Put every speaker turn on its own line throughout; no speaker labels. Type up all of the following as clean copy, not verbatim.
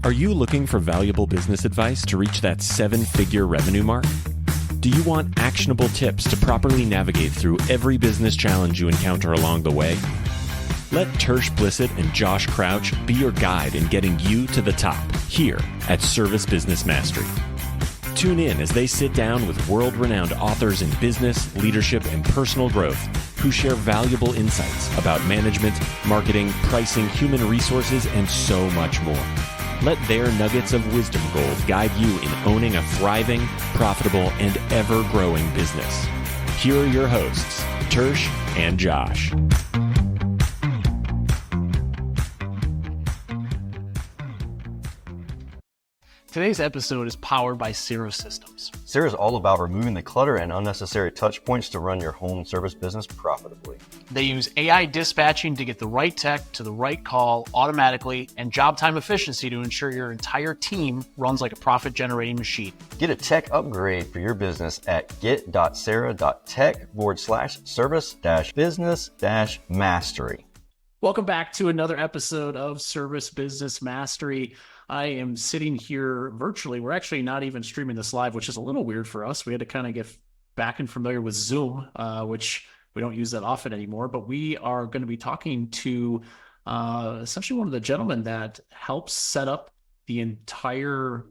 Are you looking for valuable business advice to reach that 7-figure revenue mark? Do you want actionable tips to properly navigate through every business challenge you encounter along the way? Let Tersh Blissett and Josh Crouch be your guide in getting you to the top here at Service Business Mastery. Tune in as they sit down with world-renowned authors in business, leadership, and personal growth who share valuable insights about management, marketing, pricing, human resources, and so much more. Let their nuggets of wisdom gold guide you in owning a thriving, profitable, and ever-growing business. Here are your hosts, Tersh and Josh.
Today's episode is powered by Cirrus Systems.
Cirrus is all about removing the clutter and unnecessary touch points to run your home service business profitably.
They use AI dispatching to get the right tech to the right call automatically and job time efficiency to ensure your entire team runs like a profit-generating machine.
Get a tech upgrade for your business at get.sarah.tech/service-business-mastery.
Welcome back to another episode of Service Business Mastery. I am sitting here virtually. We're actually not even streaming this live, which is a little weird for us. We had to kind of get back and familiar with Zoom, which we don't use that often anymore. But we are going to be talking to essentially one of the gentlemen that helps set up the entire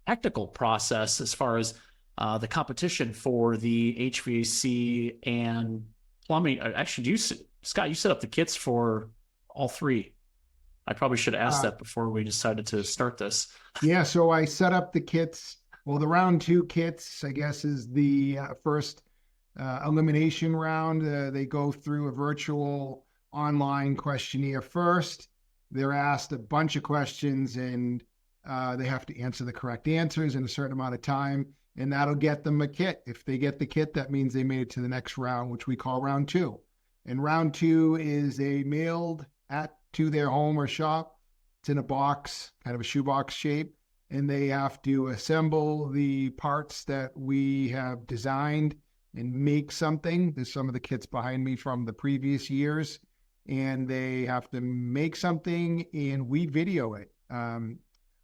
technical process as far as the competition for the HVAC and plumbing. Actually, Scott, you set up the kits for all three. I probably should have asked that before we decided to start this.
Yeah, so I set up the kits. Well, the round 2 kits, I guess, is the first elimination round. They go through a virtual online questionnaire first. They're asked a bunch of questions, and they have to answer the correct answers in a certain amount of time, and that'll get them a kit. If they get the kit, that means they made it to the next round, which we call round 2. And round 2 is mailed to their home or shop. It's in a box, kind of a shoebox shape, and they have to assemble the parts that we have designed and make something. There's some of the kits behind me from the previous years, and they have to make something, and we video it.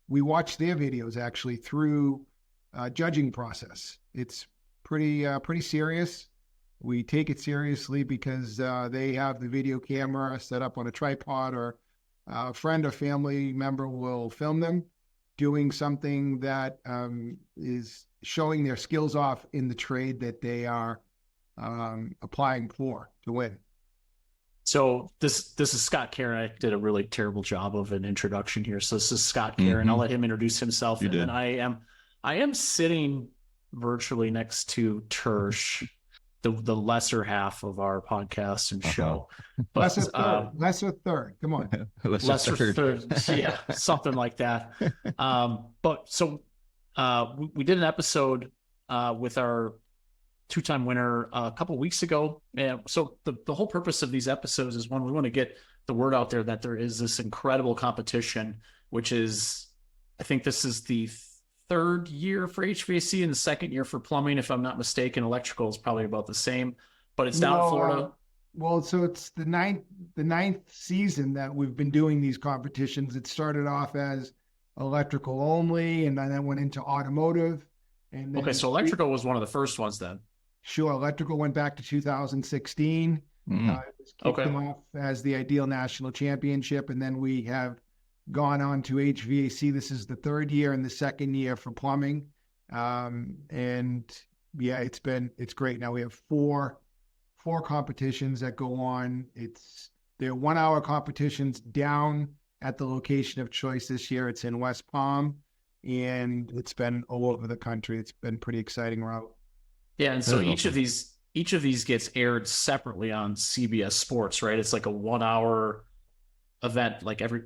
We watch their videos actually through a judging process. It's pretty serious. We take it seriously because they have the video camera set up on a tripod, or a friend or family member will film them doing something that is showing their skills off in the trade that they are applying for to win.
So this is Scott Karen. I did a really terrible job of an introduction here. So this is Scott Karen. I'll let him introduce himself.
You did.
And I am sitting virtually next to Tersh, the lesser half of our podcast and show. But,
lesser third. Come on.
lesser third. Yeah, something like that. But so we did an episode with our 2-time winner a couple weeks ago. And so the whole purpose of these episodes is, one, we want to get the word out there that there is this incredible competition, which is, I think this is the 3rd year for HVAC and the 2nd year for plumbing, if I'm not mistaken. Electrical is probably about the same, but it's down in Florida.
Well, so it's the ninth season that we've been doing these competitions. It started off as electrical only, and then went into automotive. And then
so electrical was one of the first ones then.
Sure, electrical went back to 2016. It was kicked them off as the Ideal National Championship, and then we have gone on to HVAC. This is the 3rd year and the 2nd year for plumbing. And yeah, it's great. Now we have four competitions that go on. They're 1-hour competitions down at the location of choice this year. It's in West Palm, and it's been all over the country. It's been pretty exciting route. Yeah.
And so each of these gets aired separately on CBS Sports, right? It's like a 1-hour event, like every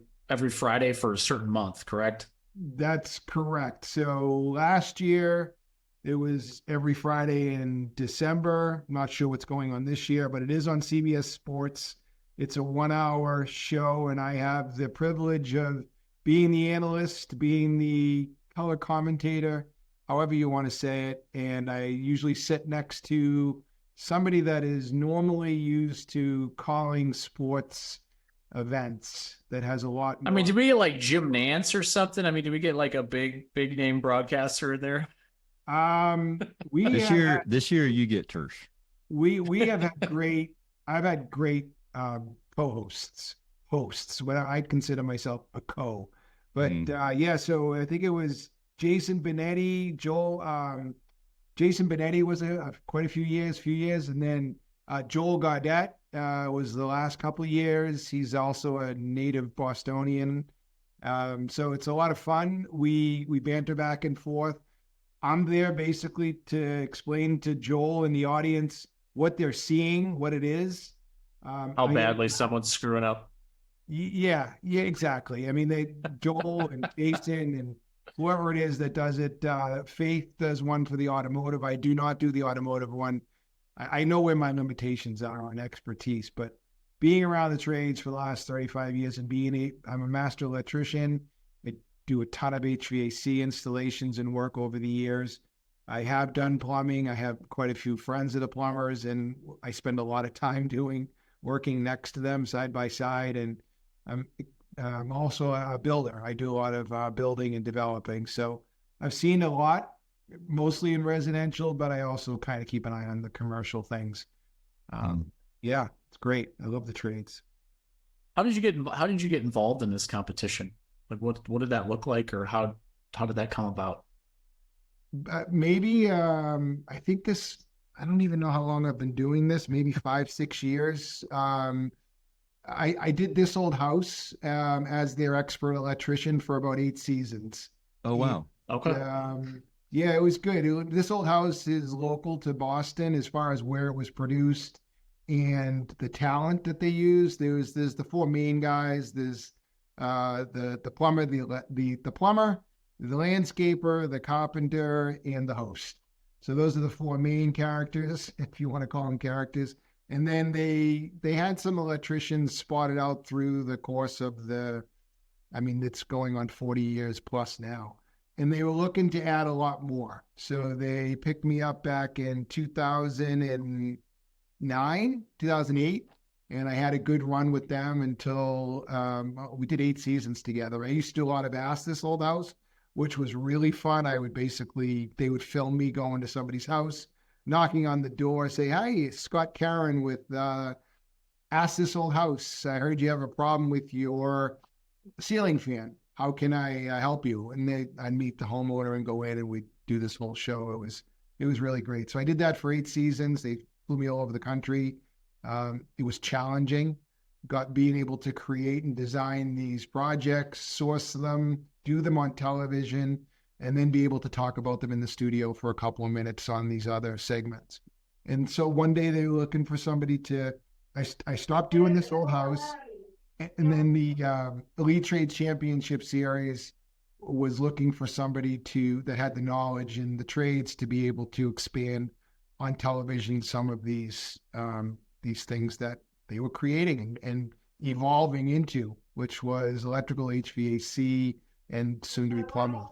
Friday for a certain month, correct?
That's correct. So last year it was every Friday in December. I'm not sure what's going on this year, but it is on CBS Sports. It's a 1-hour show, and I have the privilege of being the analyst, being the color commentator, however you want to say it. And I usually sit next to somebody that is normally used to calling sports events that has a lot
I
more.
mean, did we get like Jim Nance or something? I mean, did we get like a big name broadcaster in there?
We
This
have
year, this year you get Tersh.
we have had great. I've had great co-hosts, hosts. What I'd consider myself a co, but yeah. So I think it was Jason Benetti, Joel. Jason Benetti was quite a few years, and then Joel Gaudet was the last couple of years. He's also a native Bostonian, so it's a lot of fun. We banter back and forth. I'm there basically to explain to Joel and the audience what they're seeing, what it is.
How badly someone's screwing up.
Yeah, exactly. I mean, Joel and Jason and whoever it is that does it. Faith does one for the automotive. I do not do the automotive one. I know where my limitations are on expertise, but being around the trades for the last 35 years and I'm a master electrician. I do a ton of HVAC installations and work over the years. I have done plumbing. I have quite a few friends that are plumbers, and I spend a lot of time working next to them side by side. And I'm also a builder. I do a lot of building and developing. So I've seen a lot, mostly in residential, but I also kind of keep an eye on the commercial things. Yeah, it's great. I love the trades.
How did you get involved in this competition? Like what did that look like, or how did that come about?
Maybe I think I don't even know how long I've been doing this, maybe 5-6 years. I did This Old House as their expert electrician for about 8 seasons.
Oh, wow.
Okay.
Yeah, it was good. This Old House is local to Boston as far as where it was produced and the talent that they use. There's the 4 main guys. There's the plumber, the plumber, the landscaper, the carpenter, and the host. So those are the 4 main characters, if you want to call them characters. And then they had some electricians spotted out through the course of it's going on 40 years plus now. And they were looking to add a lot more. So they picked me up back in 2008, and I had a good run with them until we did 8 seasons together. I used to do a lot of Ask This Old House, which was really fun. They would film me going to somebody's house, knocking on the door, say, "Hi, Scott Karen with Ask This Old House. I heard you have a problem with your ceiling fan. How can I help you?" And I'd meet the homeowner and go in, and we'd do this whole show. It was really great. So I did that for 8 seasons. They flew me all over the country. It was challenging. Being able to create and design these projects, source them, do them on television, and then be able to talk about them in the studio for a couple of minutes on these other segments. And so one day they were looking for somebody I stopped doing This Old House, and then the Elite Trades Championship Series was looking for somebody that had the knowledge in the trades to be able to expand on television some of these things that they were creating and evolving into, which was electrical, HVAC, and soon to be plumbing.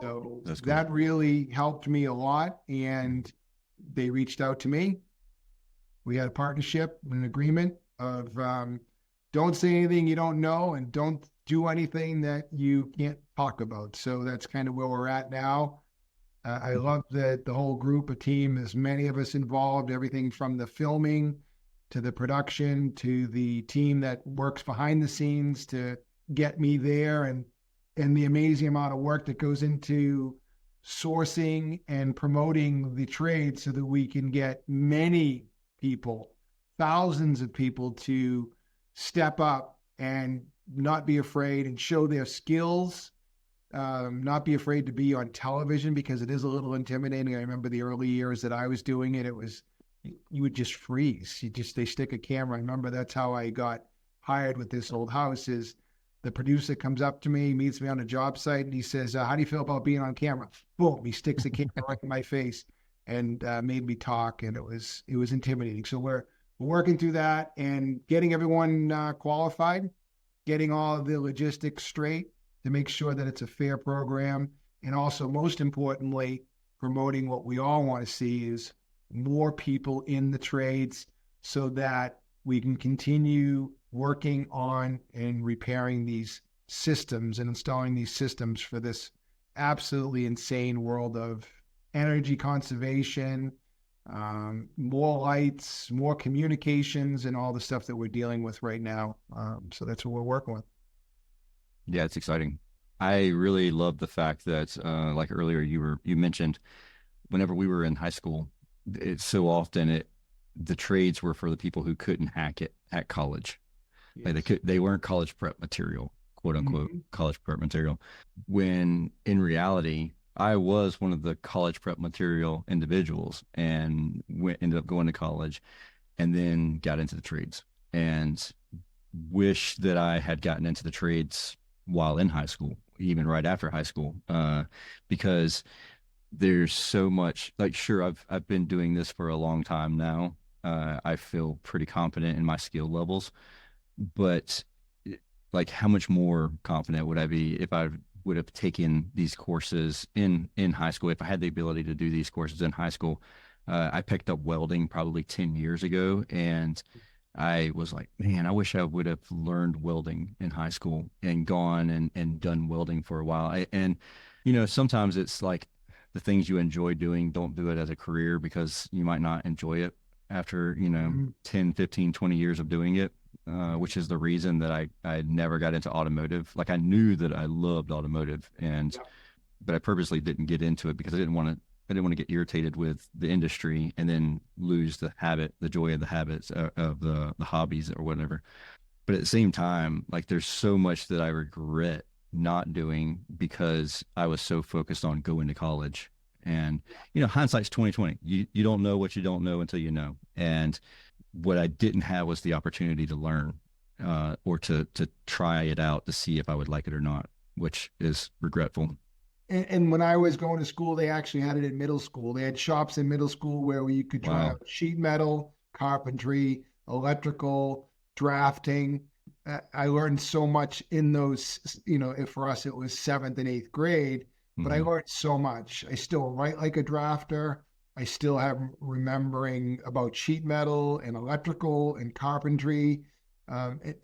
So
That's cool.
that really helped me a lot, and they reached out to me. We had a partnership, an agreement of don't say anything you don't know and don't do anything that you can't talk about. So that's kind of where we're at now. I love that the whole group, a team, there's many of us involved, everything from the filming to the production to the team that works behind the scenes to get me there, and the amazing amount of work that goes into sourcing and promoting the trade so that we can get many people, thousands of people, to step up and not be afraid and show their skills, not be afraid to be on television, because it is a little intimidating. I remember the early years that I was doing it, you would just freeze. They stick a camera. I remember that's how I got hired with This Old House. Is the producer comes up to me, meets me on a job site, and he says, "How do you feel about being on camera?" Boom, he sticks a camera right in my face and made me talk, and it was intimidating. So we're working through that and getting everyone qualified, getting all of the logistics straight to make sure that it's a fair program, and also, most importantly, promoting what we all want to see is more people in the trades so that we can continue working on and repairing these systems and installing these systems for this absolutely insane world of energy conservation, more lights, more communications, and all the stuff that we're dealing with right now. So that's what we're working with.
Yeah, it's exciting. I really love the fact that, like earlier, you mentioned whenever we were in high school, it's so often the trades were for the people who couldn't hack it at college.
Yes.
Like they weren't college prep material, quote unquote, college prep material. When in reality, I was one of the college prep material individuals and ended up going to college and then got into the trades, and wish that I had gotten into the trades while in high school, even right after high school, because there's so much. Like, sure, I've been doing this for a long time now. I feel pretty confident in my skill levels, but like, how much more confident would I be if I would have taken these courses in high school? If I had the ability to do these courses in high school, I picked up welding probably 10 years ago, and I was like, man, I wish I would have learned welding in high school and gone and done welding for a while. And, sometimes it's like the things you enjoy doing, don't do it as a career, because you might not enjoy it after, 10, 15, 20 years of doing it, which is the reason that I never got into automotive. Like, I knew that I loved automotive, but I purposely didn't get into it because I didn't want to get irritated with the industry and then lose the joy of the habits of the hobbies or whatever. But at the same time, like, there's so much that I regret not doing because I was so focused on going to college. And, hindsight's 20/20. You don't know what you don't know until you know. And what I didn't have was the opportunity to learn, or to try it out to see if I would like it or not, which is regretful.
And when I was going to school, they actually had it in middle school. They had shops in middle school where you could try out sheet metal, carpentry, electrical, drafting. I learned so much in those, if for us it was 7th and 8th grade, but I learned so much. I still write like a drafter. I still have remembering about sheet metal and electrical and carpentry.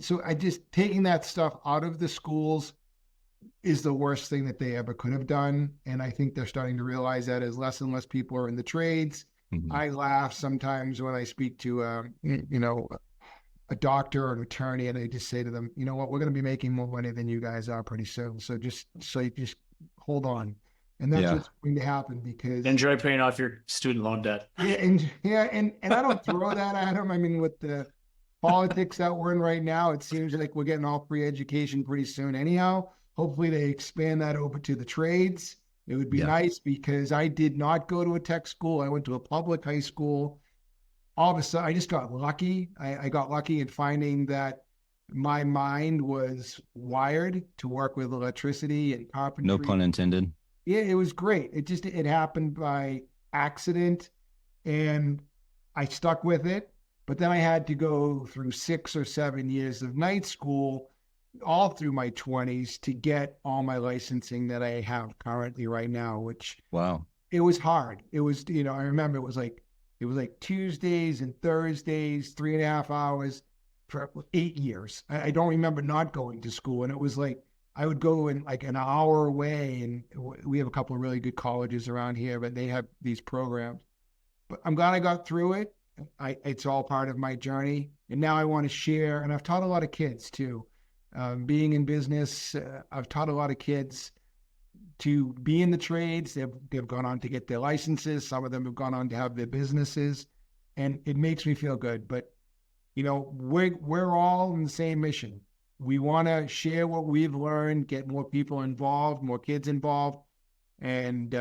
So I just taking that stuff out of the schools is the worst thing that they ever could have done. And I think they're starting to realize that as less and less people are in the trades. I laugh sometimes when I speak to, a doctor or an attorney, and I just say to them, you know what, we're going to be making more money than you guys are pretty soon. So just hold on. And that's what's going to happen, because
enjoy paying off your student loan debt.
And I don't throw that at them. I mean, with the politics that we're in right now, it seems like we're getting all free education pretty soon anyhow. Hopefully they expand that over to the trades. It would be nice, because I did not go to a tech school. I went to a public high school. All of a sudden, I just got lucky. I got lucky in finding that my mind was wired to work with electricity and carpentry.
No pun intended.
Yeah, it was great. It happened by accident, and I stuck with it. But then I had to go through 6 or 7 years of night school all through my 20s to get all my licensing that I have currently right now, which it was hard. It was, I remember it was like Tuesdays and Thursdays, 3.5 hours for 8 years. I don't remember not going to school. And it was like, I would go in like an hour away, and we have a couple of really good colleges around here, but they have these programs. But I'm glad I got through it. It's all part of my journey. And now I want to share, and I've taught a lot of kids too. Being in business, I've taught a lot of kids to be in the trades. They've gone on to get their licenses. Some of them have gone on to have their businesses, and it makes me feel good. But, we're all in the same mission. We want to share what we've learned, get more people involved, more kids involved, and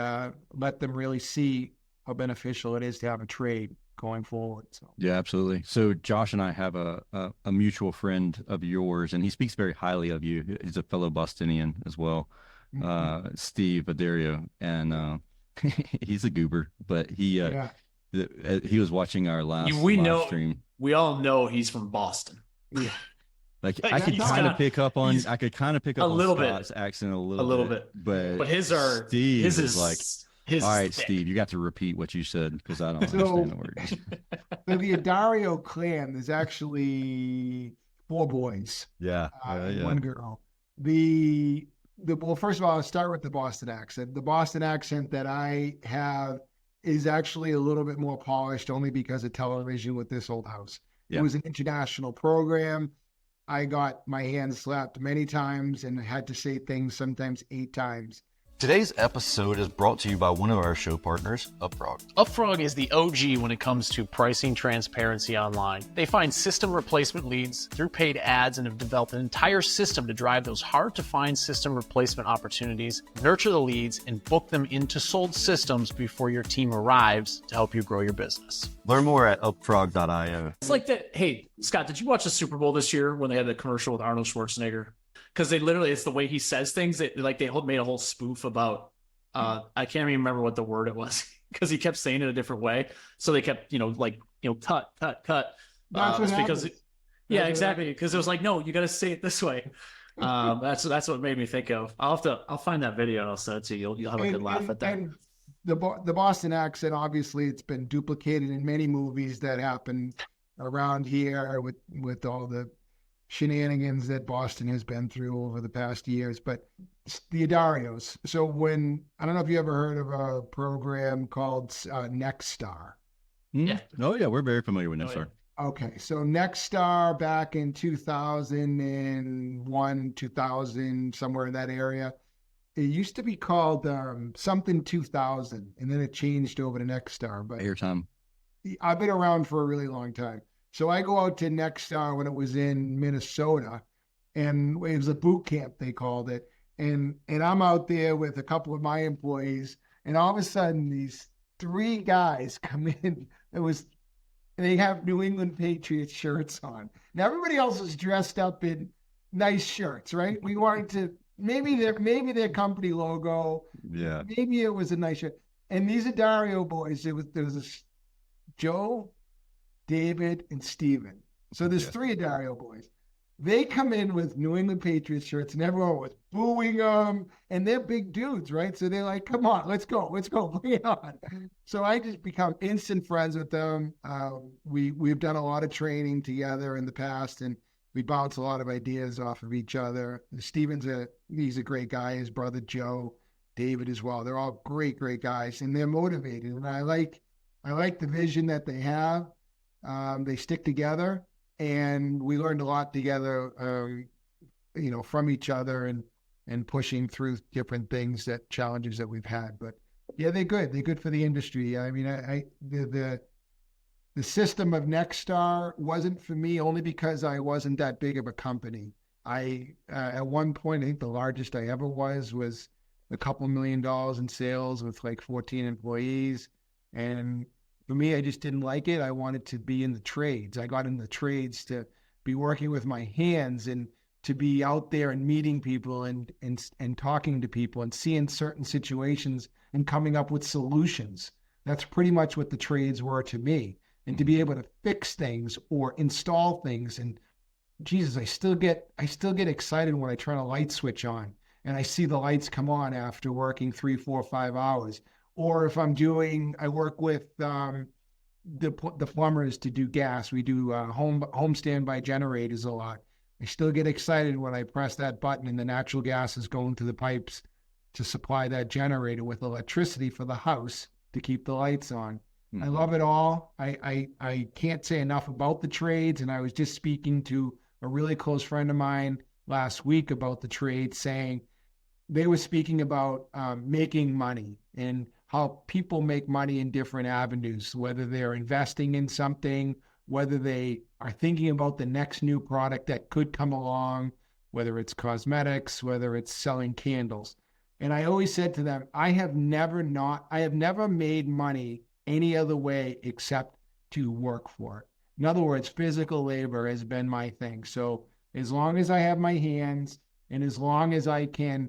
let them really see how beneficial it is to have a trade going forward. So
yeah, absolutely. So Josh and I have a mutual friend of yours, and he speaks very highly of you. He's a fellow Bostonian as well, Steve Addario, and he's a goober. But he was watching our last live stream.
We all know he's from Boston.
Yeah.
Like, I could kind of pick up on
a little bit
Scott's accent a little bit, but
his
is like. All right,
thick.
Steve, you got to repeat what you said, because I don't understand the words.
So the Addario clan, there's actually 4 boys.
Yeah.
And 1 girl. Well, first of all, I'll start with the Boston accent. The Boston accent that I have is actually a little bit more polished only because of television with This Old House.
Yeah.
It was an international program. I got my hands slapped many times and had to say things sometimes 8 times.
Today's episode is brought to you by one of our show partners, UpFrog.
UpFrog is the OG when it comes to pricing transparency online. They find system replacement leads through paid ads and have developed an entire system to drive those hard-to-find system replacement opportunities, nurture the leads, and book them into sold systems before your team arrives to help you grow your business.
Learn more at upfrog.io.
It's like that. Hey, Scott, did you watch the Super Bowl this year when they had the commercial with Arnold Schwarzenegger? Because they literally, it's the way he says things. They made a whole spoof about, I can't even remember what the word it was because he kept saying it a different way. So they kept, cut.
That's what
because, exactly. Because it was like, no, you got to say it this way. That's what it made me think of. I'll find that video and I'll send it to you. You'll have a good laugh at that.
And the Boston accent, obviously, it's been duplicated in many movies that happen around here with all the shenanigans that Boston has been through over the past years. But the Adarios. So I don't know if you ever heard of a program called Nexstar.
Yeah.
Oh yeah, we're very familiar with Nexstar.
Okay, so Nexstar back in 2001, 2000, somewhere in that area. It used to be called something 2000, and then it changed over to Nexstar. But
Airtime.
I've been around for a really long time. So I go out to Nexstar when it was in Minnesota, and it was a boot camp, they called it. And I'm out there with a couple of my employees, and all of a sudden these 3 guys come in. They have New England Patriots shirts on. Now everybody else is dressed up in nice shirts, right? We wanted to maybe their company logo.
Yeah.
Maybe it was a nice shirt. And these Adario boys, there was Joe, David, and Steven. So there's 3 Adario boys. They come in with New England Patriots shirts, and everyone was booing them. And they're big dudes, right? So they're like, "Come on, let's go, bring it on." So I just become instant friends with them. We've done a lot of training together in the past, and we bounce a lot of ideas off of each other. Steven's he's a great guy. His brother Joe, David as well. They're all great guys, and they're motivated. And I like the vision that they have. They stick together, and we learned a lot together, from each other and pushing through different challenges that we've had. But yeah, they're good. They're good for the industry. I mean, the system of Nexstar wasn't for me only because I wasn't that big of a company. At one point, I think the largest I ever was a couple $1 million in sales with like 14 employees. And for me, I just didn't like it. I wanted to be in the trades. I got in the trades to be working with my hands and to be out there and meeting people and talking to people and seeing certain situations and coming up with solutions. That's pretty much what the trades were to me. And to be able to fix things or install things. And Jesus, I still get excited when I turn a light switch on and I see the lights come on after working 3, 4, 5 hours. Or if I work with the plumbers to do gas. We do home standby generators a lot. I still get excited when I press that button and the natural gas is going to the pipes to supply that generator with electricity for the house to keep the lights on. Mm-hmm. I love it all. I can't say enough about the trades. And I was just speaking to a really close friend of mine last week about the trades, saying they were speaking about making money and how people make money in different avenues, whether they're investing in something, whether they are thinking about the next new product that could come along, whether it's cosmetics, whether it's selling candles. And I always said to them, I have never made money any other way except to work for it. In other words, physical labor has been my thing. So as long as I have my hands and as long as I can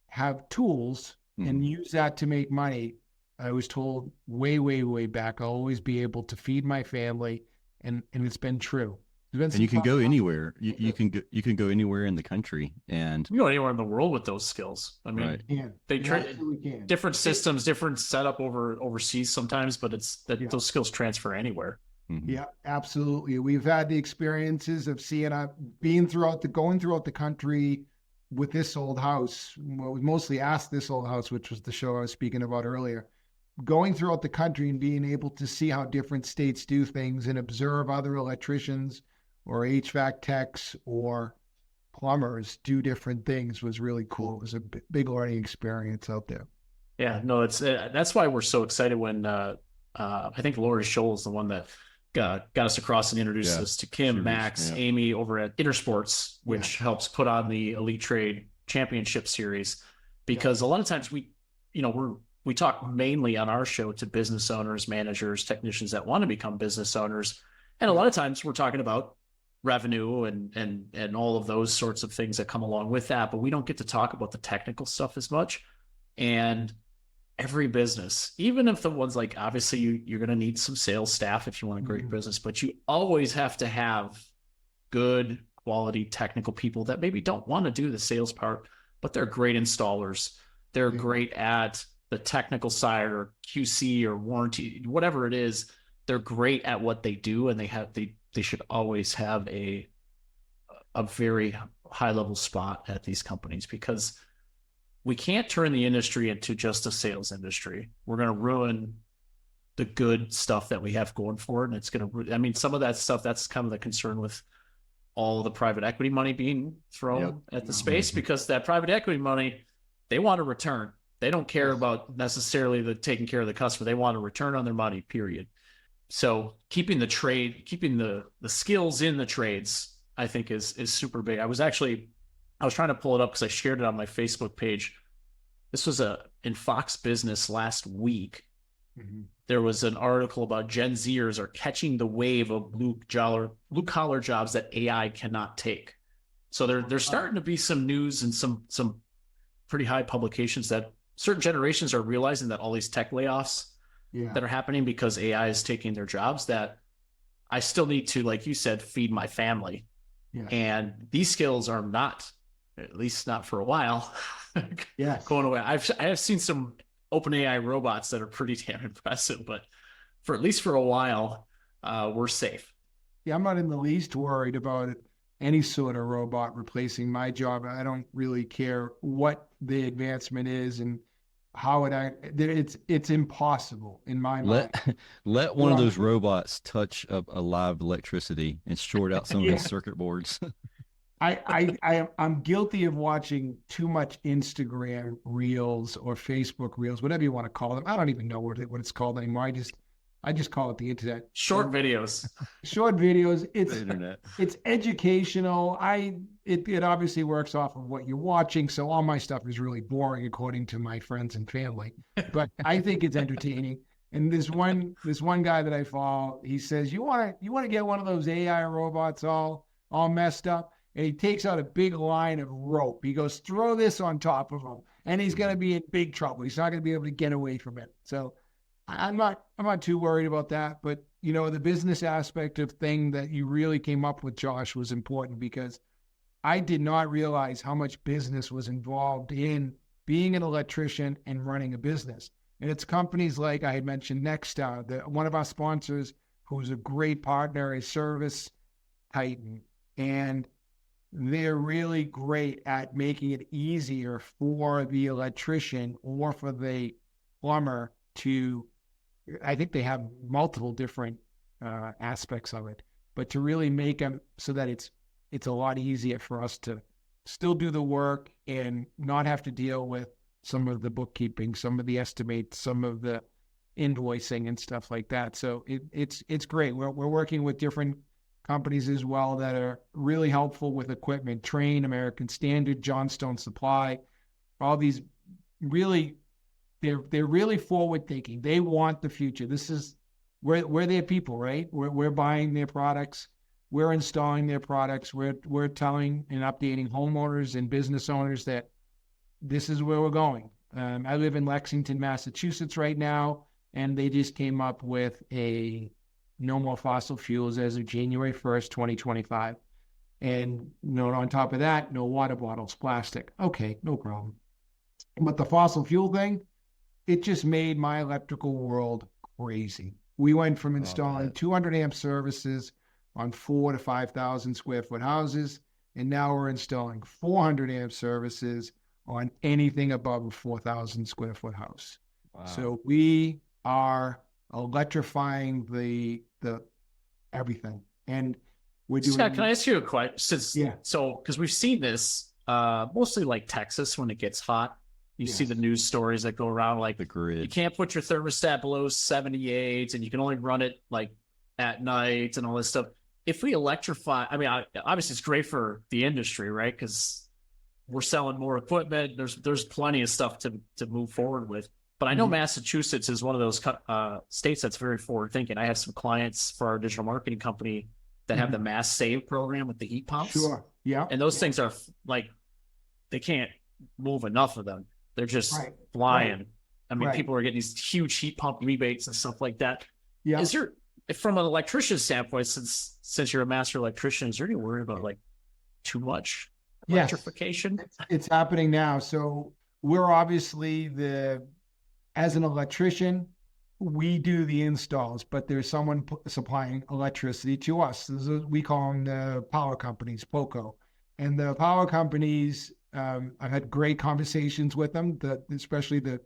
have tools and use that to make money, I was told way, way, way back, I'll always be able to feed my family. And it's been true.
And you can go anywhere. You can go anywhere in the country, and
you go anywhere in the world with those skills. I mean,
right.
They try different systems, different setup overseas sometimes, but those skills transfer anywhere.
Mhm.
Yeah, absolutely. We've had the experiences of seeing going throughout the country with This Old House. Well, we mostly Ask This Old House, which was the show I was speaking about earlier. Going throughout the country and being able to see how different states do things and observe other electricians or HVAC techs or plumbers do different things was really cool. It was a big learning experience out there.
Yeah, no, it's that's why we're so excited when I think Lori Scholl is the one that got us across and introduced
Yeah,
us to Kim,
she
Max,
yeah.
Amy over at Intersports, which helps put on the Elite Trade Championship Series. Because a lot of times we talk mainly on our show to business owners, managers, technicians that want to become business owners, and a lot of times we're talking about revenue and all of those sorts of things that come along with that, but we don't get to talk about the technical stuff as much. And every business, even if the ones like, obviously you're going to need some sales staff if you want a great business, but you always have to have good quality technical people that maybe don't want to do the sales part, but they're great installers. They're great at the technical side or QC or warranty, whatever it is. They're great at what they do, and they should always have a very high level spot at these companies, because we can't turn the industry into just a sales industry. We're going to ruin the good stuff that we have going for it. And it's going to, I mean, some of that stuff, that's kind of the concern with all the private equity money being thrown at the space, because that private equity money, they want a return. They don't care about necessarily the taking care of the customer. They want a return on their money, period. So keeping the skills in the trades, I think is super big. I was trying to pull it up because I shared it on my Facebook page. This was in Fox Business last week.
Mm-hmm.
There was an article about Gen Zers are catching the wave of blue collar jobs that AI cannot take. So there's starting to be some news and some pretty high publications that certain generations are realizing that all these tech layoffs that are happening because AI is taking their jobs, that I still need to, like you said, feed my family. Yeah. And these skills are not, at least not for a while, going away. I have seen some OpenAI robots that are pretty damn impressive, but at least for a while, we're safe.
Yeah, I'm not in the least worried about any sort of robot replacing my job. I don't really care what the advancement is and how it's impossible in my mind.
Let one of those robots touch up a live electricity and short out some of his circuit boards.
I'm guilty of watching too much Instagram reels or Facebook reels, whatever you want to call them. I don't even know what it's called anymore. I just call it the internet.
Short videos.
Short videos. It's
the internet.
It's educational. It obviously works off of what you're watching, so all my stuff is really boring according to my friends and family. But I think it's entertaining. And this one guy that I follow, he says, "You want to get one of those AI robots all messed up?" And he takes out a big line of rope. He goes, "Throw this on top of him," and he's going to be in big trouble. He's not going to be able to get away from it. So I'm not too worried about that. But the business aspect of thing that you really came up with, Josh, was important, because I did not realize how much business was involved in being an electrician and running a business. And it's companies like I had mentioned, Nexstar, one of our sponsors, who's a great partner, is Service Titan, and they're really great at making it easier for the electrician or for the plumber to, I think they have multiple different aspects of it, but to really make them so that it's a lot easier for us to still do the work and not have to deal with some of the bookkeeping, some of the estimates, some of the invoicing and stuff like that. So it's great. We're working with different companies as well that are really helpful with equipment. Trane, American Standard, Johnstone Supply, all these really, they're really forward thinking. They want the future. This is we're their people, right? We're buying their products. We're installing their products. We're telling and updating homeowners and business owners that this is where we're going. I live in Lexington, Massachusetts right now, and they just came up with a no more fossil fuels as of January 1st, 2025. And on top of that, no water bottles, plastic. Okay, no problem. But the fossil fuel thing, it just made my electrical world crazy. We went from
Oh,
installing
man.
200 amp services on 4 to 5,000 square foot houses, and now we're installing 400 amp services on anything above a 4,000 square foot house.
Wow.
So we are electrifying the everything, and we're doing.
Scott, can I ask you a question?
Yeah.
So, because we've seen this mostly like Texas when it gets hot, you see
Yes.
the news stories that go around like
The
you
grid.
can't put your thermostat below 78 and you can only run it like at night and all this stuff. If we electrify, I mean, obviously it's great for the industry, right? Because we're selling more equipment. There's plenty of stuff to move forward with. But I know
Mhm.
Massachusetts is one of those states that's very forward thinking. I have some clients for our digital marketing company that have the Mass Save program with the heat pumps.
Sure. Yeah.
And those things are like, they can't move enough of them. They're just
Right.
flying. I mean,
Right.
people are getting these huge heat pump rebates and stuff like that.
Yeah.
Is there, from an electrician standpoint, since you're a master electrician, is there any worry about like too much
Yes.
electrification?
It's happening now. So we're obviously as an electrician, we do the installs, but there's someone supplying electricity to us. We call them the power companies, POCO. And the power companies, I've had great conversations with them, especially the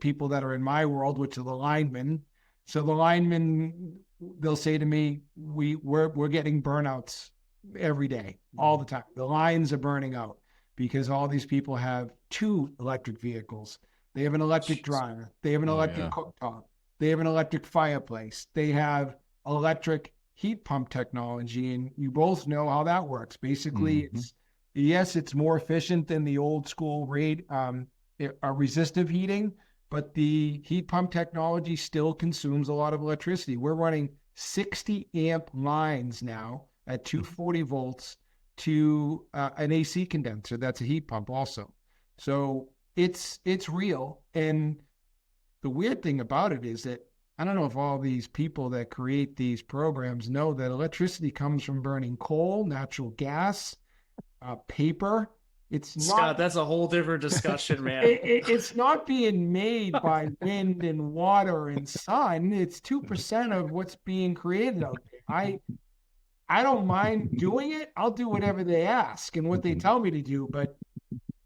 people that are in my world, which are the linemen. So the linemen, they'll say to me, we're getting burnouts every day, all the time. The lines are burning out because all these people have 2 electric vehicles. They have an electric dryer. They have an electric cooktop. They have an electric fireplace. They have electric heat pump technology. And you both know how that works. Basically, it's more efficient than the old school resistive heating, but the heat pump technology still consumes a lot of electricity. We're running 60 amp lines now at 240 volts to an AC condenser. That's a heat pump also. So it's real. And the weird thing about it is that I don't know if all these people that create these programs know that electricity comes from burning coal, natural gas, paper. It's
Scott,
not.
that's a whole different discussion, man.
It's not being made by wind and water and sun. It's 2% of what's being created out there. I don't mind doing it. I'll do whatever they ask and what they tell me to do. But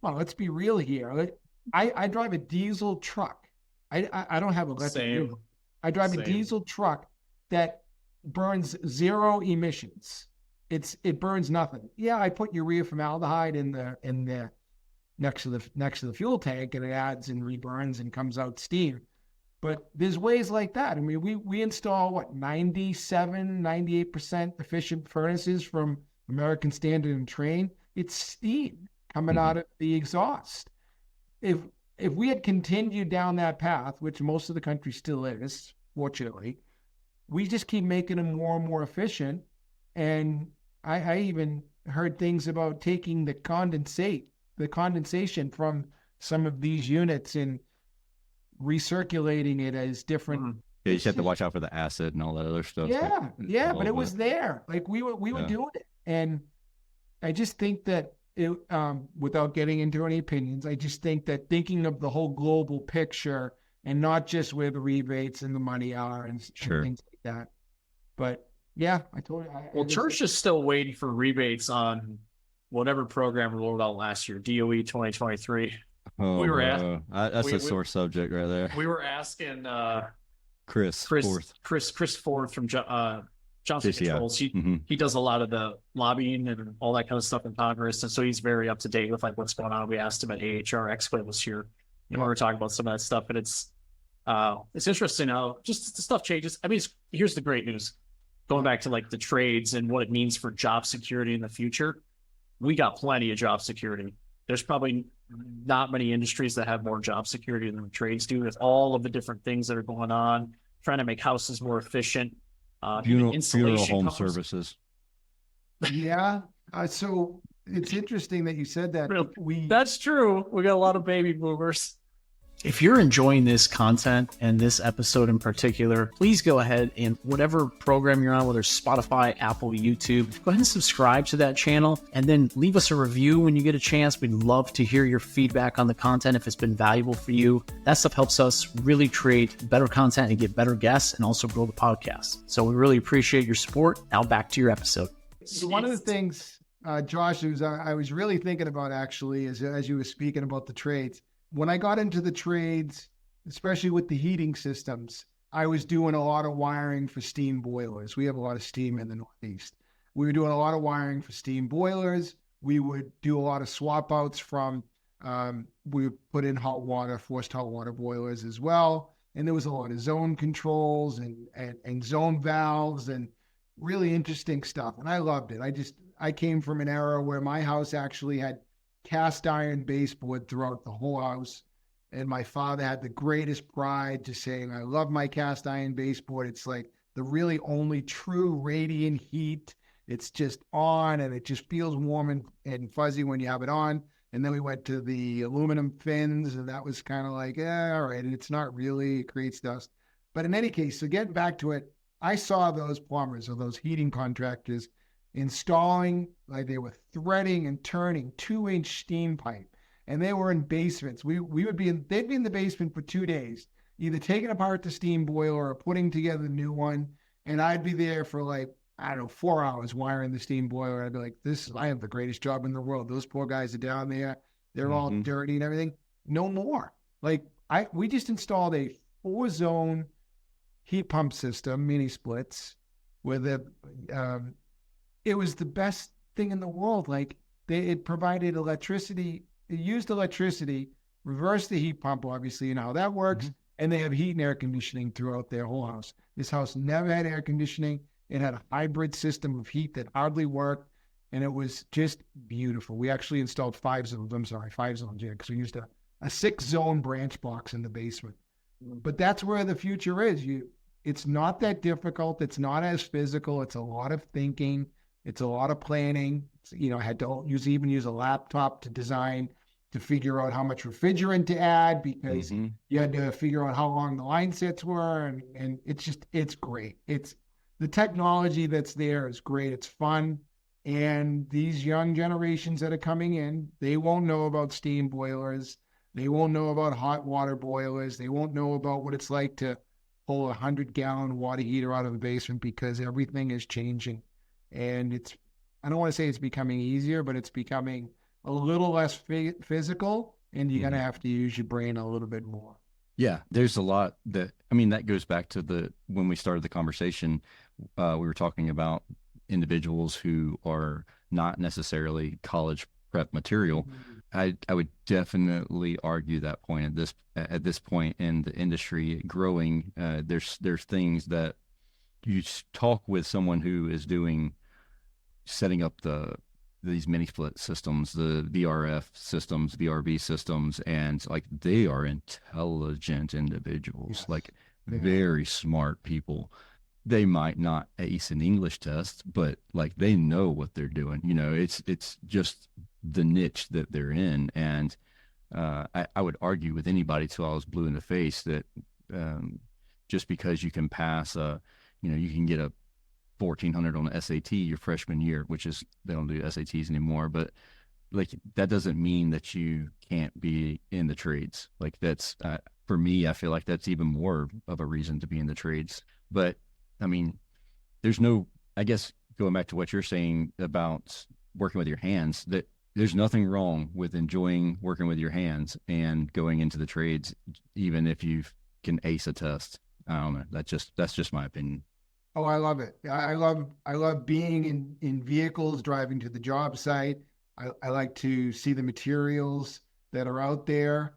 well, let's be real here. I drive a diesel truck. I don't have electric
Same.
vehicle. I drive a
Same.
diesel truck that burns 0 emissions. It burns nothing. Yeah, I put urea formaldehyde in the next to the fuel tank, and it adds and reburns and comes out steam. But there's ways like that. I mean, we install 97, 98% efficient furnaces from American Standard and Trane. It's steam coming out of the exhaust. If we had continued down that path, which most of the country still is, fortunately, we just keep making them more and more efficient. And I even heard things about taking the condensation from some of these units and recirculating it as different.
Yeah, you just have to watch out for the acid and all that other stuff.
Yeah, but it was there. Like we were doing it. And I just think that it, without getting into any opinions, I just think that thinking of the whole global picture and not just where the rebates and the money are and things like that. But yeah, I told you.
Well, Church is still waiting for rebates on whatever program rolled out last year, DOE 2023.
Oh,
We were
that's
we-
a sore subject right there.
We were asking
Chris
Ford from Johnson
JCI.
Controls.
Mhm.
He does a lot of the lobbying and all that kind of stuff in Congress, and so he's very up to date with like what's going on. We asked him at AHR Expo this year, and we were talking about some of that stuff, and it's interesting how just the stuff changes. I mean, here's the great news. Going back to like the trades and what it means for job security in the future, we got plenty of job security. There's probably not many industries that have more job security than the trades do, with all of the different things that are going on, trying to make houses more efficient.
Funeral
Insulation
home
companies.
services.
Yeah. So it's interesting that you said that.
Really? That's true. We got a lot of baby boomers. If you're enjoying this content and this episode in particular, please go ahead and whatever program you're on, whether it's Spotify, Apple, YouTube, go ahead and subscribe to that channel and then leave us a review when you get a chance. We'd love to hear your feedback on the content if it's been valuable for you. That stuff helps us really create better content and get better guests and also grow the podcast. So we really appreciate your support. Now back to your episode.
So one of the things, Josh, I was really thinking about actually, as you were speaking about the trades, when I got into the trades, especially with the heating systems, I was doing a lot of wiring for steam boilers. We have a lot of steam in the Northeast. We were doing a lot of wiring for steam boilers. We would do a lot of swap outs from, we would put in hot water, forced hot water boilers as well. And there was a lot of zone controls and zone valves and really interesting stuff. And I loved it. I came from an era where my house actually had cast iron baseboard throughout the whole house. And my father had the greatest pride to saying, I love my cast iron baseboard. It's like the really only true radiant heat. It's just on and it just feels warm and fuzzy when you have it on. And then we went to the aluminum fins and that was kind of like, all right. And it's not really, it creates dust. But in any case, so getting back to it, I saw those plumbers or those heating contractors installing, like they were threading and turning 2-inch steam pipe, and they were in basements. They'd be in the basement for 2 days, either taking apart the steam boiler or putting together the new one. And I'd be there for like, I don't know, 4 hours wiring the steam boiler. I'd be like, I have the greatest job in the world. Those poor guys are down there. They're all dirty and everything. No more. Like we just installed a 4-zone heat pump system, mini splits, with it was the best thing in the world. Like it provided electricity, it used electricity, reversed the heat pump, obviously, you know how that works. And they have heat and air conditioning throughout their whole house. This house never had air conditioning. It had a hybrid system of heat that hardly worked. And it was just beautiful. We actually installed 5 zones, yeah, because we used a 6-zone branch box in the basement. But that's where the future is. It's not that difficult. It's not as physical. It's a lot of thinking. It's a lot of planning. I had to even use a laptop to design, to figure out how much refrigerant to add because you had to figure out how long the line sets were. And it's great. The technology that's there is great. It's fun. And these young generations that are coming in, they won't know about steam boilers. They won't know about hot water boilers. They won't know about what it's like to pull a 100-gallon water heater out of the basement because everything is changing. And I don't want to say it's becoming easier, but it's becoming a little less physical, and you're going to have to use your brain a little bit more.
Yeah, there's a lot that goes back to when we started the conversation, we were talking about individuals who are not necessarily college prep material. I would definitely argue that point at this point in the industry growing. There's things that you talk with someone who is setting up these mini split systems, the VRF systems, VRV systems, and like they are intelligent individuals, yes. Like very smart people. They might not ace an English test, but like they know what they're doing. It's just the niche that they're in. And I would argue with anybody till I was blue in the face that just because you can pass you can get a 1,400 on the SAT your freshman year, which is, they don't do SATs anymore, but like that doesn't mean that you can't be in the trades. Like that's, for me, I feel like that's even more of a reason to be in the trades. But there's I guess going back to what you're saying about working with your hands, that there's nothing wrong with enjoying working with your hands and going into the trades, even if you can ace a test. I don't know. That's just my opinion.
Oh, I love it. I love being in vehicles, driving to the job site. I like to see the materials that are out there.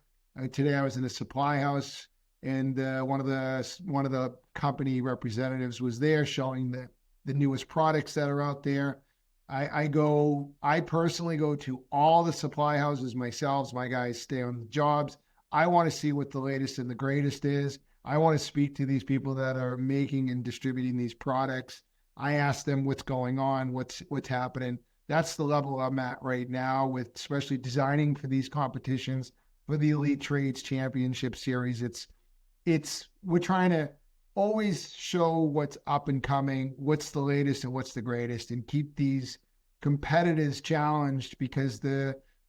Today I was in a supply house, and one of the company representatives was there showing the newest products that are out there. I personally go to all the supply houses myself. My guys stay on the jobs. I want to see what the latest and the greatest is. I want to speak to these people that are making and distributing these products. I ask them what's going on, what's happening. That's the level I'm at right now, with especially designing for these competitions. for the Elite Trades Championship Series. We're trying to always show what's up and coming, what's the latest and what's the greatest, and keep these competitors challenged, because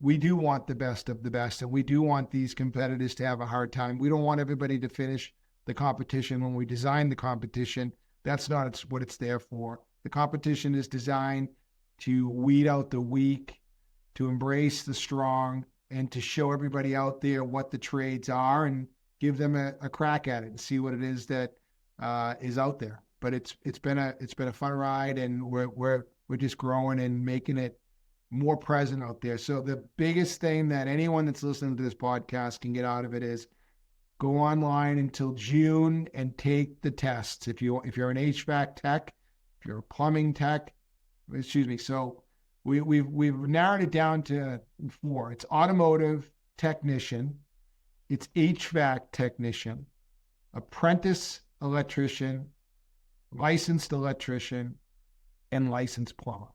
we do want the best of the best, and we do want these competitors to have a hard time. We don't want everybody to finish the competition. When we design the competition, that's not what it's there for. The competition is designed to weed out the weak, to embrace the strong, and to show everybody out there what the trades are and give them a crack at it and see what it is that is out there. But it's been a fun ride, and we're just growing and making it more present out there. So the biggest thing that anyone that's listening to this podcast can get out of it is go online until June and take the tests. If you're an HVAC tech, if you're a plumbing tech, excuse me. So we've narrowed it down to 4. It's automotive technician, it's HVAC technician, apprentice electrician, licensed electrician, and licensed plumber.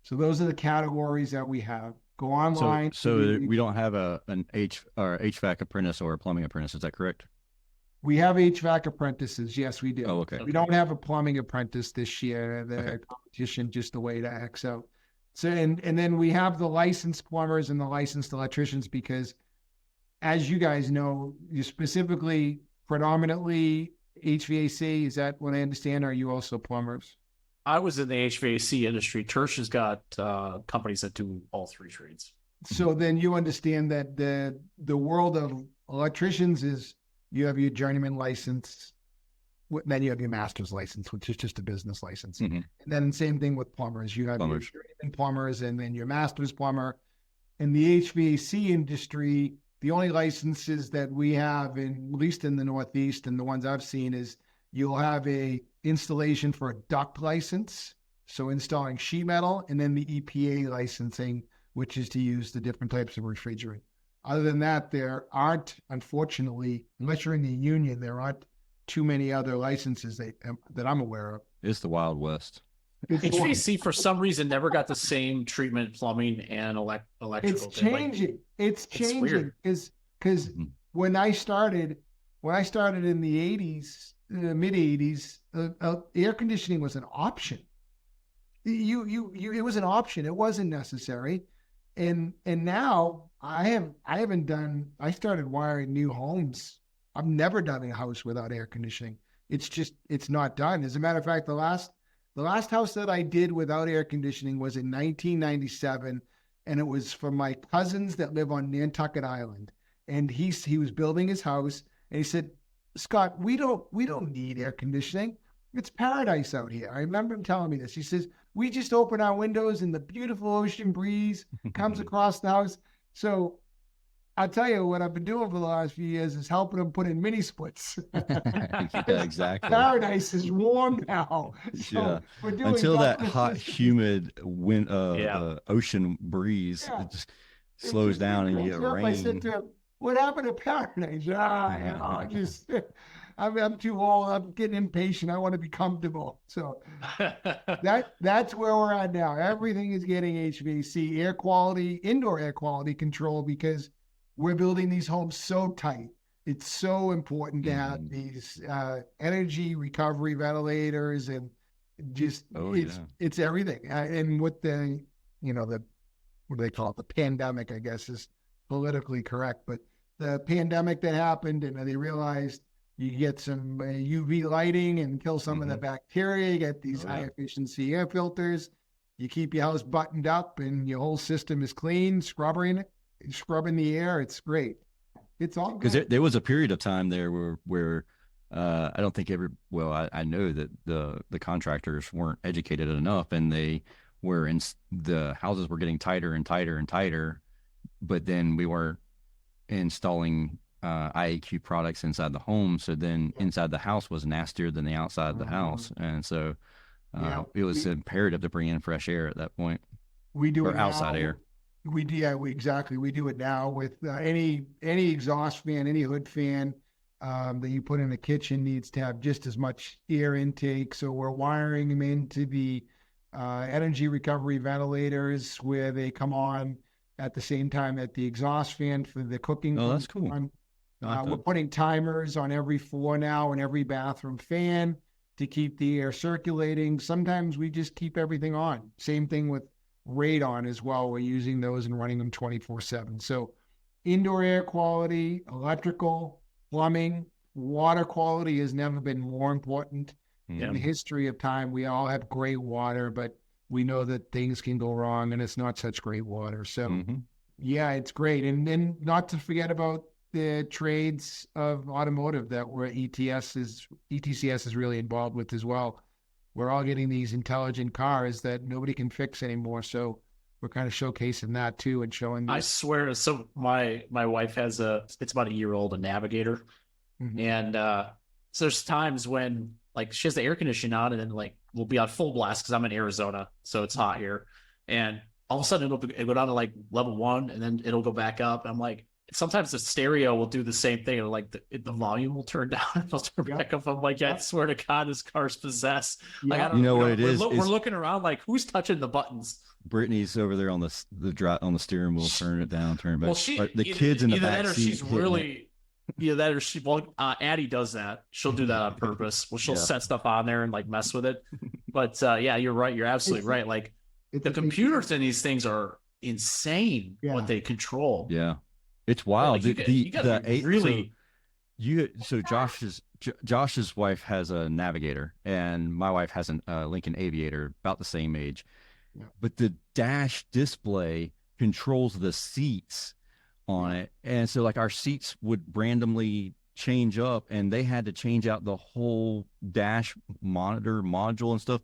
So those are the categories that we have. Go online.
So we don't have an HVAC apprentice or a plumbing apprentice. Is that correct?
We have HVAC apprentices. Yes, we do.
Oh, okay.
We don't have a plumbing apprentice this year. The competition just the way to X out. So and then we have the licensed plumbers and the licensed electricians, because as you guys know, you specifically predominantly HVAC. Is that what I understand? Are you also plumbers?
I was in the HVAC industry. Tersh has got companies that do all 3 trades.
So then you understand that the world of electricians is you have your journeyman license, then you have your master's license, which is just a business license.
Mm-hmm.
And then same thing with plumbers. You have your journeyman plumbers and then your master's plumber. In the HVAC industry, the only licenses that we have, at least in the Northeast, and the ones I've seen, is you'll have a installation for a duct license, so installing sheet metal, and then the EPA licensing, which is to use the different types of refrigerant. Other than that, there aren't, unfortunately, unless you're in the union, there aren't too many other licenses that I'm aware of.
It's the Wild West.
HVAC, for some reason, never got the same treatment, plumbing and electrical.
It's changing. It's changing because when I started in the 80s, mid 80s, air conditioning was an option. It was an option. It wasn't necessary. And now I started wiring new homes. I've never done a house without air conditioning. It's not done. As a matter of fact, the last house that I did without air conditioning was in 1997, and it was for my cousins that live on Nantucket Island. And he was building his house, and he said, "Scott, we don't need air conditioning. It's paradise out here." I remember him telling me this. He says, "We just open our windows and the beautiful ocean breeze comes across the house." So I'll tell you what I've been doing for the last few years is helping them put in mini splits.
Yeah, exactly.
Paradise is warm now. So
yeah.
we're doing
Until that hot, humid wind, ocean breeze it just slows down and you get rain.
I said to him, "What happened to paradise?" I'm too old. I'm getting impatient. I want to be comfortable. So that's where we're at now. Everything is getting HVAC, air quality, indoor air quality control, because we're building these homes so tight. It's so important to have these energy recovery ventilators, and just it's everything. And with the what do they call it? The pandemic, I guess, is politically correct, but the pandemic that happened, and they realized you get some UV lighting and kill some of the bacteria. You get these high efficiency air filters. You keep your house buttoned up, and your whole system is clean. Scrubbing the air, it's great. It's all
because there was a period of time there where I don't think I know that the contractors weren't educated enough, and they were the houses were getting tighter and tighter and tighter, but then we were installing IAQ products inside the home, so then inside the house was nastier than the outside of the house, and so it was imperative to bring in fresh air at that point.
We do it
outside
now.
Air.
We do it now with any exhaust fan, any hood fan that you put in the kitchen needs to have just as much air intake. So we're wiring them into the energy recovery ventilators, where they come on at the same time at the exhaust fan for the cooking.
Oh, that's cool.
We're putting timers on every floor now and every bathroom fan to keep the air circulating. Sometimes we just keep everything on. Same thing with radon as well. We're using those and running them 24/7. So indoor air quality, electrical, plumbing, water quality has never been more important.
Yeah.
In the history of time, we all have great water, but we know that things can go wrong and it's not such great water. So yeah, it's great. And then not to forget about the trades of automotive that ETCS is really involved with as well. We're all getting these intelligent cars that nobody can fix anymore. So we're kind of showcasing that too and showing.
I swear. So my wife has it's about a year old, a Navigator. And so there's times when like she has the air conditioning on and then like we'll be on full blast because I'm in Arizona. So it's hot here. And all of a sudden it'll go down to like level 1 and then it'll go back up. And I'm like, sometimes the stereo will do the same thing. It'll like the volume will turn down and it'll turn back up. I'm like, I swear to God, this car's possessed. Like, I don't
You know what it is?
We're looking around like, who's touching the buttons?
Brittany's over there on the steering wheel, turning it down, turning it back.
Well,
the kids in the
either
back
that or
seat
she's
hitting
really, either that or she. Well, Addie does that. She'll do that on purpose. Well, she'll set stuff on there and like mess with it. But yeah, you're right. You're absolutely right. Like the computers in these things are insane. What they control.
Yeah. It's wild. So Josh's wife has a Navigator and my wife has a Lincoln Aviator, about the same age. Yeah. But the dash display controls the seats on it. And so like our seats would randomly change up and they had to change out the whole dash monitor module and stuff.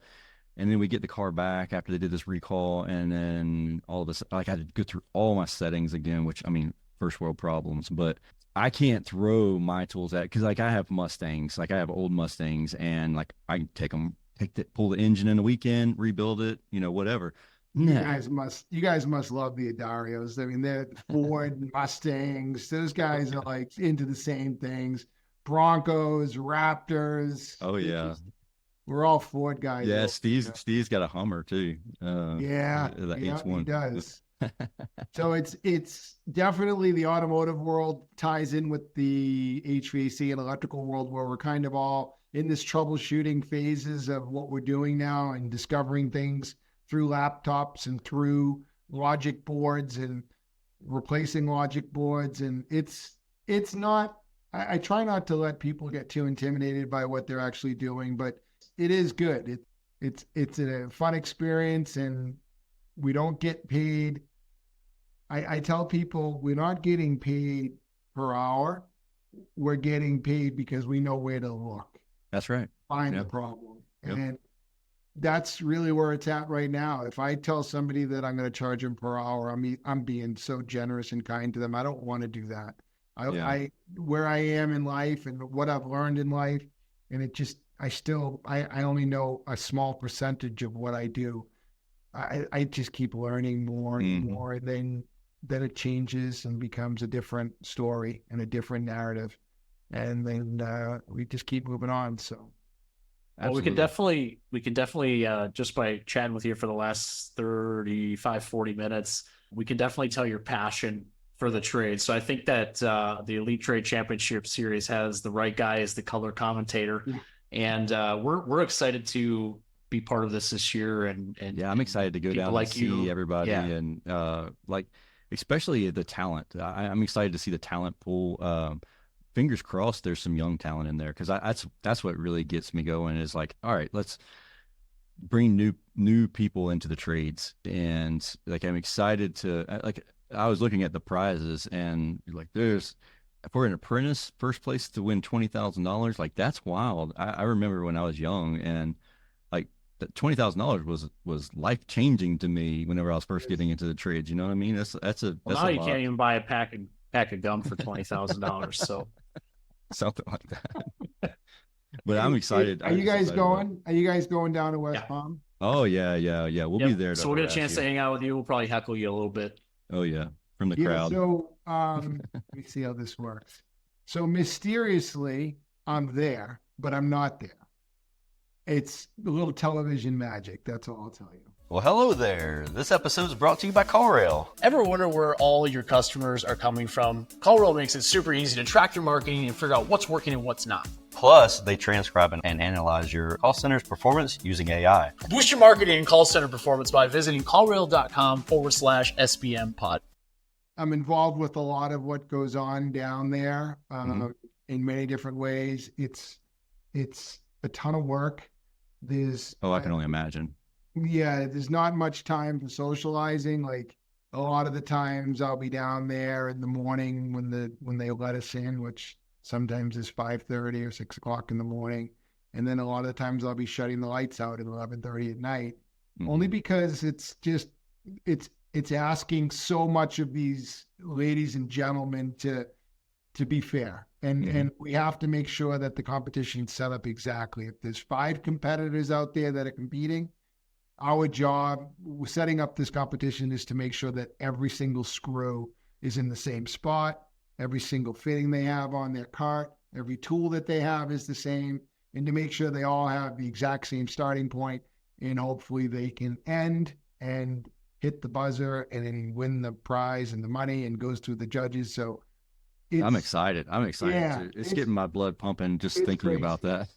And then we get the car back after they did this recall. And then all of this, like I had to go through all my settings again, which I mean, first world problems, but I can't throw my tools at, because like I have Mustangs, like I have old Mustangs, and like I can pull the engine in a weekend, rebuild it, whatever.
You guys must love the Adarios. I mean, they're Ford Mustangs. Those guys are like into the same things. Broncos, Raptors.
Oh yeah.
We're all Ford guys.
Yeah, Steve's got a Hummer too.
The
H1.
He does. So it's definitely the automotive world ties in with the HVAC and electrical world, where we're kind of all in this troubleshooting phases of what we're doing now and discovering things through laptops and through logic boards and replacing logic boards. And it's not, I try not to let people get too intimidated by what they're actually doing, but it is good. It's a fun experience, and we don't get paid. I tell people we're not getting paid per hour. We're getting paid because we know where to look.
That's right.
Find the problem. And that's really where it's at right now. If I tell somebody that I'm going to charge them per hour, I'm being so generous and kind to them. I don't want to do that. I where I am in life and what I've learned in life, and it just, I only know a small percentage of what I do. I just keep learning more and more, then it changes and becomes a different story and a different narrative. And then we just keep moving on. So
well, we can definitely just by chatting with you for the last 35, 40 minutes, we can definitely tell your passion for the trade. So I think that the Elite Trade Championship Series has the right guy as the color commentator. And we're excited to be part of this year. And
I'm excited to go down and see everybody and especially the talent. I'm excited to see the talent pool. Fingers crossed there's some young talent in there, because that's what really gets me going, is like, all right, let's bring new people into the trades. And like, I'm excited to, like, I was looking at the prizes and like, for an apprentice, first place to win $20,000, like that's wild. I remember when I was young, and like that $20,000 was life changing to me whenever I was first getting into the trades. You know what I mean? That's
now you can't even buy a pack of gum for $20,000. So
something like that. But I'm excited.
Are you guys going? Are you guys going down to West Palm?
Oh yeah. We'll be there.
So we'll get a chance to hang out with you. We'll probably heckle you a little bit.
Oh yeah, from the crowd.
So let me see how this works. So mysteriously, I'm there, but I'm not there. It's a little television magic. That's all I'll tell you.
Well, hello there. This episode is brought to you by CallRail.
Ever wonder where all your customers are coming from? CallRail makes it super easy to track your marketing and figure out what's working and what's not.
Plus, they transcribe and analyze your call center's performance using AI.
Boost your marketing and call center performance by visiting callrail.com/SBM pod.
I'm involved with a lot of what goes on down there
Mhm.
in many different ways. It's a ton of work. There's
Oh, I can only imagine.
Yeah, there's not much time for socializing. Like a lot of the times I'll be down there in the morning when they let us in, which sometimes is 5:30 or 6 o'clock in the morning. And then a lot of the times I'll be shutting the lights out at 11:30 at night, only
Mhm.
because it's asking so much of these ladies and gentlemen to be fair. And we have to make sure that the competition is set up exactly. If there's 5 competitors out there that are competing, our job setting up this competition is to make sure that every single screw is in the same spot, every single fitting they have on their cart, every tool that they have is the same, and to make sure they all have the exact same starting point, and hopefully they can end and hit the buzzer and then win the prize and the money and goes to the judges. So
I'm excited. I'm excited.
Yeah,
too. It's
it's-
getting my blood pumping just
it's
thinking
crazy.
about that.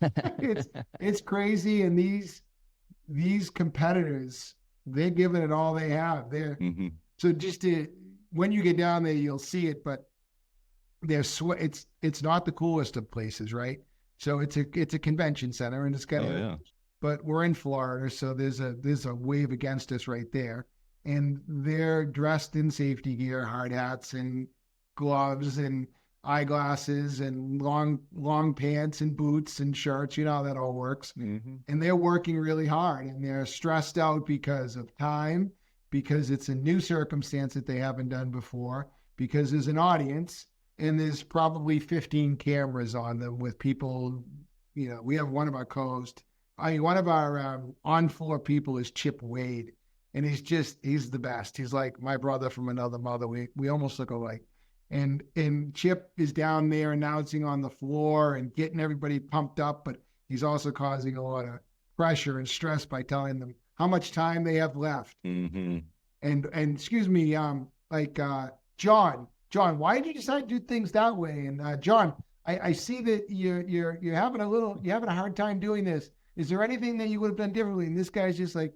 it's crazy, and these competitors, they're giving it all they have.
Mhm.
So when you get down there, you'll see it, but it's not the coolest of places, right? So it's a convention center, and it's got
Oh, yeah.
but we're in Florida, so there's a wave against us right there, and they're dressed in safety gear, hard hats and gloves and eyeglasses and long pants and boots and shirts. You know how that all works.
Mhm.
And they're working really hard, and they're stressed out because of time, because it's a new circumstance that they haven't done before, because there's an audience, and there's probably 15 cameras on them with people. We have one of our on-floor people is Chip Wade, and he's the best. He's like my brother from another mother. We almost look alike. And Chip is down there announcing on the floor and getting everybody pumped up, but he's also causing a lot of pressure and stress by telling them how much time they have left.
Mhm.
And excuse me, John, why did you decide to do things that way? And John, I see that you're having a hard time doing this. Is there anything that you would have done differently? And this guy's just like,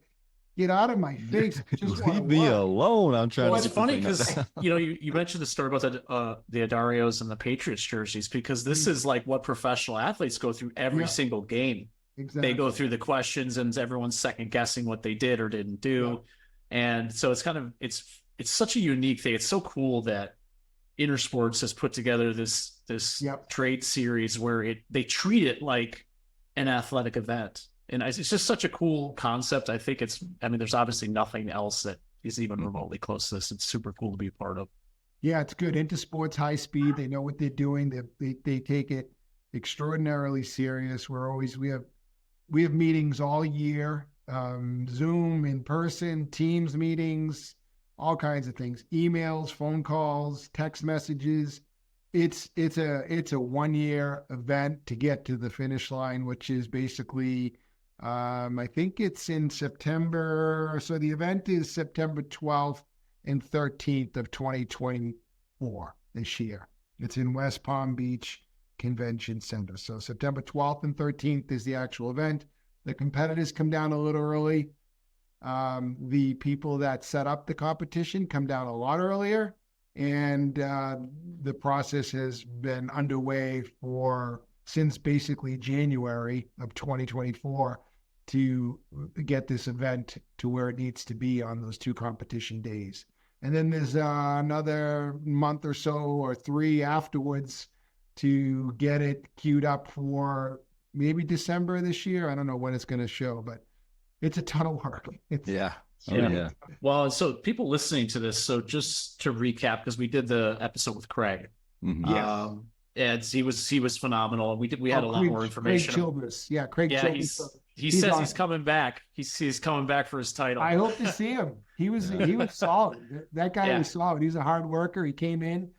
get out of my face. I just wanna
Leave me
work.
alone. I'm trying
Well,
to
it's
get
funny
this thing
because
done.
you mentioned the story about the Adarios and the Patriots jerseys, because this is like what professional athletes go through every
Yeah.
single game.
Exactly.
They go through the questions and everyone's second guessing what they did or didn't do. And so it's it's such a unique thing. It's so cool that Intersports has put together this
Yep.
trade series where they treat it like an athletic event. And it's just such a cool concept. I think there's obviously nothing else that is even remotely close to this. It's super cool to be a part of.
Yeah, it's good. Intersports high speed. They know what they're doing. They take it extraordinarily serious. We have meetings all year, Zoom, in person, Teams meetings, all kinds of things, emails, phone calls, text messages. It's a 1 year event to get to the finish line, which is basically, I think it's in September. So the event is September 12th and 13th of 2024 this year. It's in West Palm Beach Convention Center. So September 12th and 13th is the actual event. The competitors come down a little early. The people that set up the competition come down a lot earlier. And the process has been underway since basically January of 2024 to get this event to where it needs to be on those 2 competition days. And then there's another month or so or 3 afterwards to get it queued up for maybe December this year. I don't know when it's going to show, but it's a ton of work.
Yeah. Oh,
Yeah.
yeah.
Well, so people listening to this, so just to recap, because we did the episode with Craig.
Mhm.
Yes.
And he was phenomenal. We had a lot more information.
Craig Childress. Yeah, Craig
Yeah,
Childress.
he
He's
says
on
he's
it.
coming back. He's coming back for his title.
I hope to see him. He was solid. That guy
Yeah.
was solid. He's a hard worker. He came in,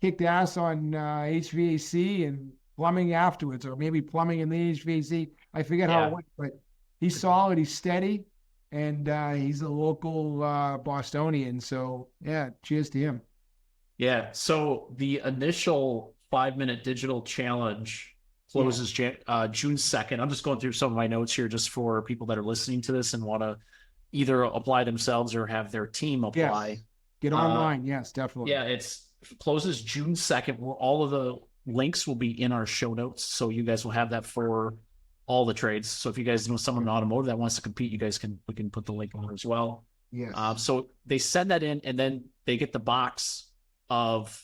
kicked ass on HVAC and plumbing afterwards, or maybe plumbing and then HVAC. I forget how
Yeah.
it went, but he's solid. He's steady. and he's a local Bostonian. So yeah, cheers to him.
Yeah. So the initial 5-minute digital challenge closes June 2nd. I'm just going through some of my notes here just for people that are listening to this and want to either apply themselves or have their team apply.
Yes. Get online. Yes, definitely.
Yeah, it's closes June 2nd. All of the links will be in our show notes. So you guys will have that for all the trades. So if you guys know someone in automotive that wants to compete, we can put the link on as well.
Yes.
So they send that in, and then they get the box of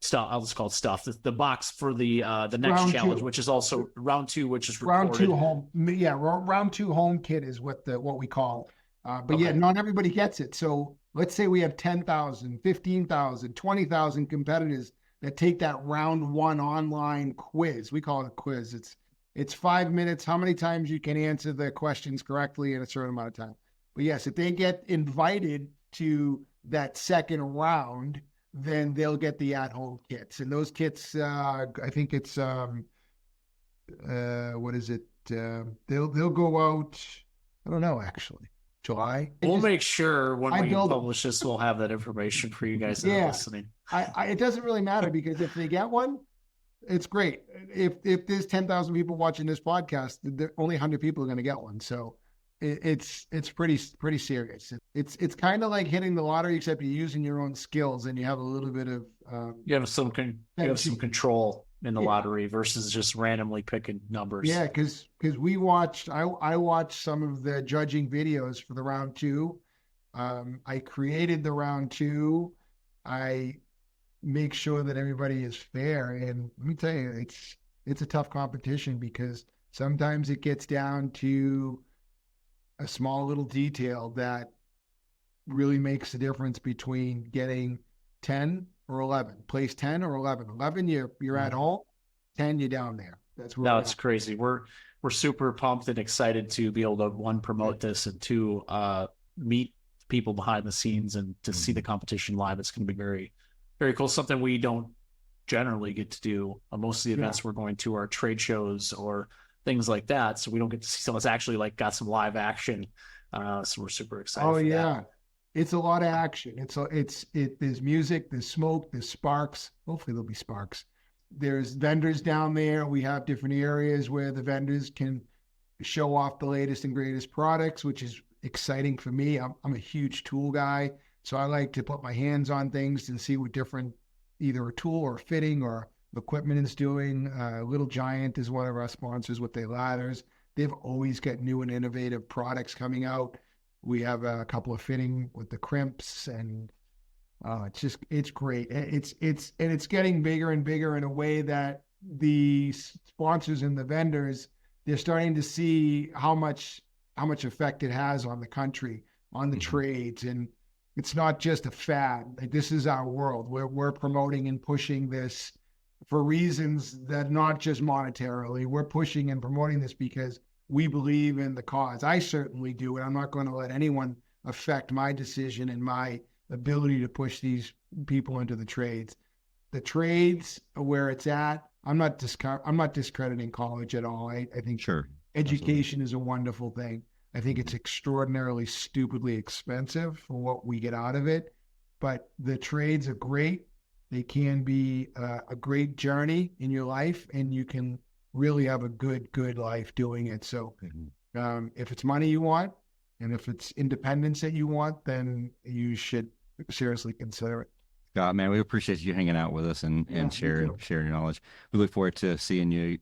stuff. I'll just call it stuff. The box for the next
Round
challenge,
two.
which is also round 2, which is recorded.
Round 2 home. Yeah, round 2 home kit is what we call. But yeah, not everybody gets it. So let's say we have 10,000, 15,000, 20,000 competitors that take that round 1 online quiz. We call it a quiz. It's 5 minutes. How many times you can answer the questions correctly in a certain amount of time. But yes, if they get invited to that second round, then they'll get the at-home kits. And those kits, I think it's what is it? They'll go out. I don't know, actually. July.
We'll make sure when we
build
publish this, we'll have that information for you guys that are listening.
It doesn't really matter because if they get one, it's great. If there's 10,000 people watching this podcast, only 100 people are going to get one. So it's pretty serious. It's kind of like hitting the lottery, except you're using your own skills and you have a little bit of
you have some control in the lottery versus just randomly picking numbers.
Yeah, because I watched some of the judging videos for the round 2. I created the round 2. I make sure that everybody is fair, and let me tell you, it's a tough competition because sometimes it gets down to a small little detail that really makes the difference between getting 10 or 11. Place 10 or 11. 11, you're at home. 10, you're down there. That's where
it's crazy. We're super pumped and excited to be able to, 1, promote this, and 2, meet people behind the scenes and to see the competition live. It's going to be very, very cool. Something we don't generally get to do. Most of the events we're going to are trade shows or things like that. So we don't get to see someone's actually like got some live action. So we're super excited.
Oh
for
yeah.
that.
It's a lot of action. There's music, there's smoke, there's sparks. Hopefully there'll be sparks. There's vendors down there. We have different areas where the vendors can show off the latest and greatest products, which is exciting for me. I'm a huge tool guy, so I like to put my hands on things and see what different, either a tool or fitting or equipment is doing. Little Giant is one of our sponsors with their ladders. They've always got new and innovative products coming out. We have a couple of fitting with the crimps, and it's great. It's getting bigger and bigger in a way that the sponsors and the vendors, they're starting to see how much effect it has on the country, on the trades. And it's not just a fad. Like, this is our world. We're promoting and pushing this for reasons that not just monetarily. We're pushing and promoting this because we believe in the cause. I certainly do, and I'm not going to let anyone affect my decision and my ability to push these people into the trades. The trades are where it's at. I'm not discrediting college at all. I think education is a wonderful thing. I think it's extraordinarily stupidly expensive for what we get out of it, but the trades are great. They can be a great journey in your life, and you can really have a good life doing it. So if it's money you want, and if it's independence that you want, then you should seriously consider it.
Scott, man, we appreciate you hanging out with us and sharing your knowledge. We look forward to seeing you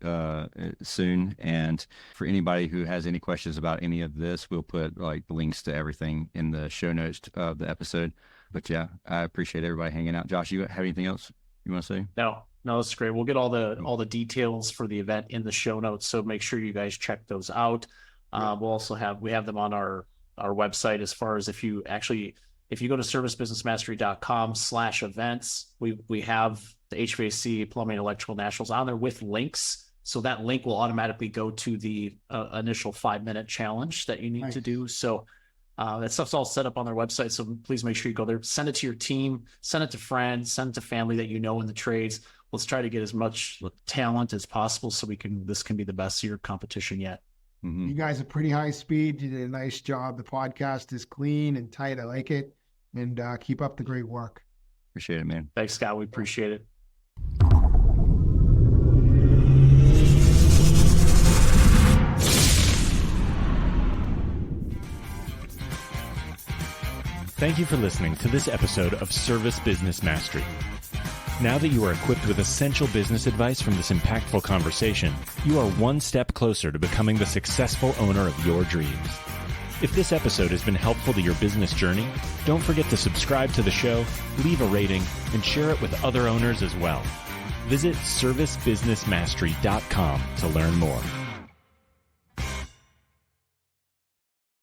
soon. And for anybody who has any questions about any of this, we'll put like links to everything in the show notes of the episode. But yeah, I appreciate everybody hanging out. Josh, you have anything else you want to say?
No, that's great. We'll get all the details for the event in the show notes. So make sure you guys check those out. We'll also have them on our website, as far as if you go to servicebusinessmastery.com/events, we have the HVAC, plumbing, electrical nationals on there with links. So that link will automatically go to the initial 5-minute challenge that you need to do. So that stuff's all set up on their website. So please make sure you go there, send it to your team, send it to friends, send it to family that you know in the trades. Let's try to get as much talent as possible so this can be the best year competition yet.
You guys are pretty high speed. You did a nice job. The podcast is clean and tight. I like it. And keep up the great work.
Appreciate it, man.
Thanks, Scott. We appreciate it.
Thank you for listening to this episode of Service Business Mastery. Now that you are equipped with essential business advice from this impactful conversation, you are one step closer to becoming the successful owner of your dreams. If this episode has been helpful to your business journey, don't forget to subscribe to the show, leave a rating, and share it with other owners as well. Visit servicebusinessmastery.com to learn more.